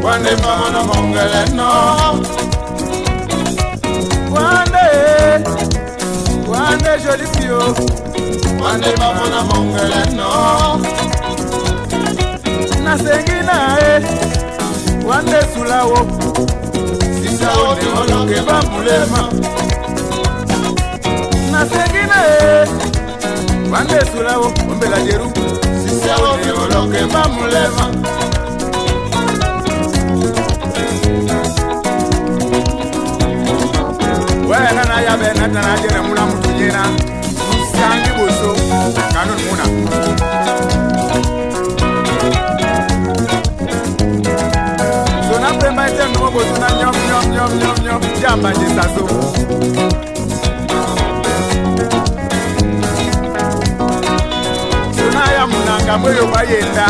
Wande mama mongele no. Wande jolie fille. Wande mama mongele no. Na sengina wande sulawo. Sisa ode oloke bambulema. Na sengina wande sulawo ombela jeru. Sisa ode oloke bambulema. Nana ya be nata na jere mula mutu jena sangi boso kanun muna so na prema ite no boso na nyom jamba je saso so na ya muna ngambo yo bayenda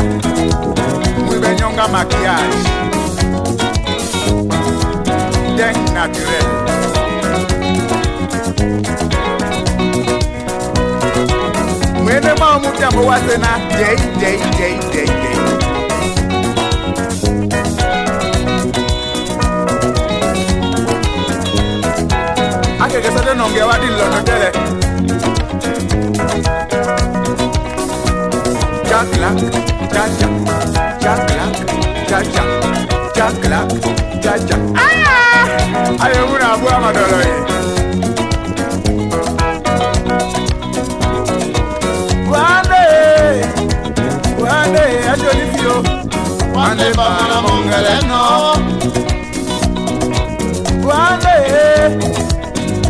mwibe nyonga maquillage denk naturel. Mwene mamu jambo wasena day. Ake kesade nonge wadi lono tele. Chaklak, chacha. Ayo muna abu amadolo ye. Wande ajoli fio. Wande bana mongele no.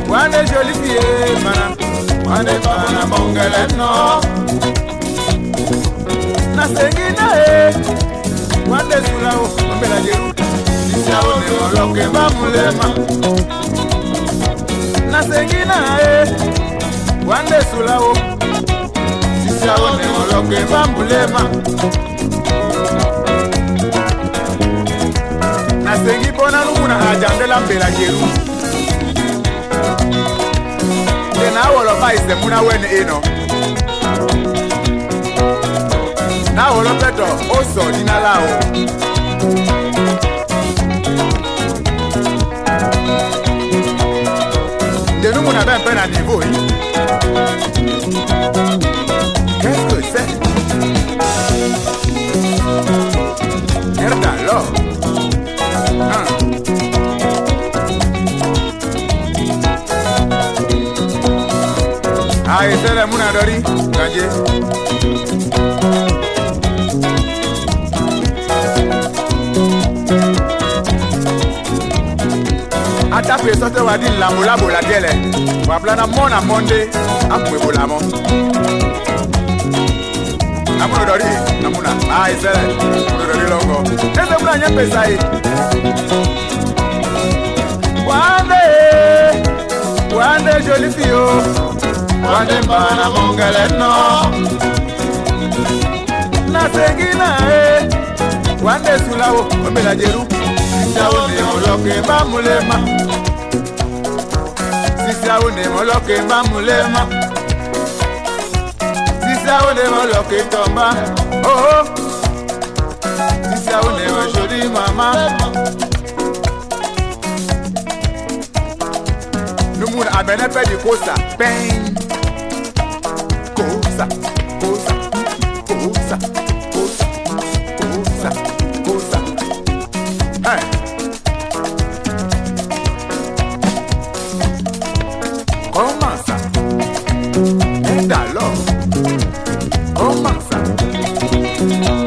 Wande joli fie mana. Wande bana mongele no. Na sengina wande sulao mbela jeru. Sisa one oloke bamulema. Na sengina wande sulao. Sisa one oloke bamulema. Na sengi bona lumuna ajandela mbela jeru. Na wolo paise muna wene eno. Na wolo peto oso dina lao. De nous muna ben pen à niveau. Qu'est-ce que c'est? Merde alors. Aïe, c'est le mouna dori, gagné. Atape sote wadi la mola bola dele. Wablana mona monde, apwe bola mo. Amono dori, namuna. Aïe, c'est le mouna dori longo. Ese mouna nye pesaï. Wande jolie fille. Wande bana mongele no. Na sengina wande sulao ombela jeru. Sisa one oloke bamulema. Sisa one oloke bamulema. Sisa one oloke tomba. Oh. Sisa one jolie mama. Numuna abene pe di kosa. Bang. Kosa. Hey. Comment ça? Et alors? Comment ça?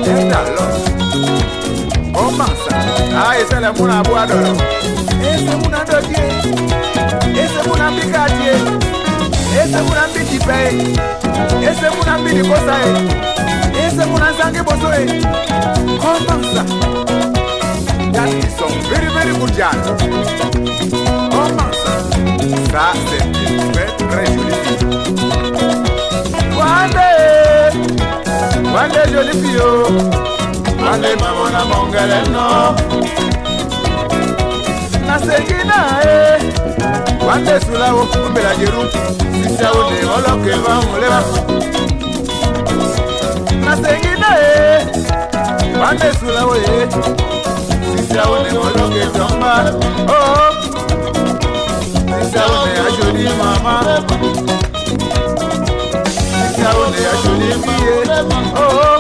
Et alors? Comment ça? Ah, et c'est le moun à boire d'or. Et c'est moun à dodier. Et c'est moun à picadier. Et c'est moun à pitipay. Et c'est moun à pitikosae. Et c'est moun à sangue bosoe. Comment ça? Jeanne. Comment ça? Ça, c'est une très très jolie fille. Wande jolie fille, oh. Wande maman na mongele no. Na segina Wande sulawo mbela jeru. Sisa ode oloke va muleva. Na segina Wande sulawo Sisa ode oloke tomba. Oh. Sisa ode a jolie mama. Sisa ode a jolie fille. Oh.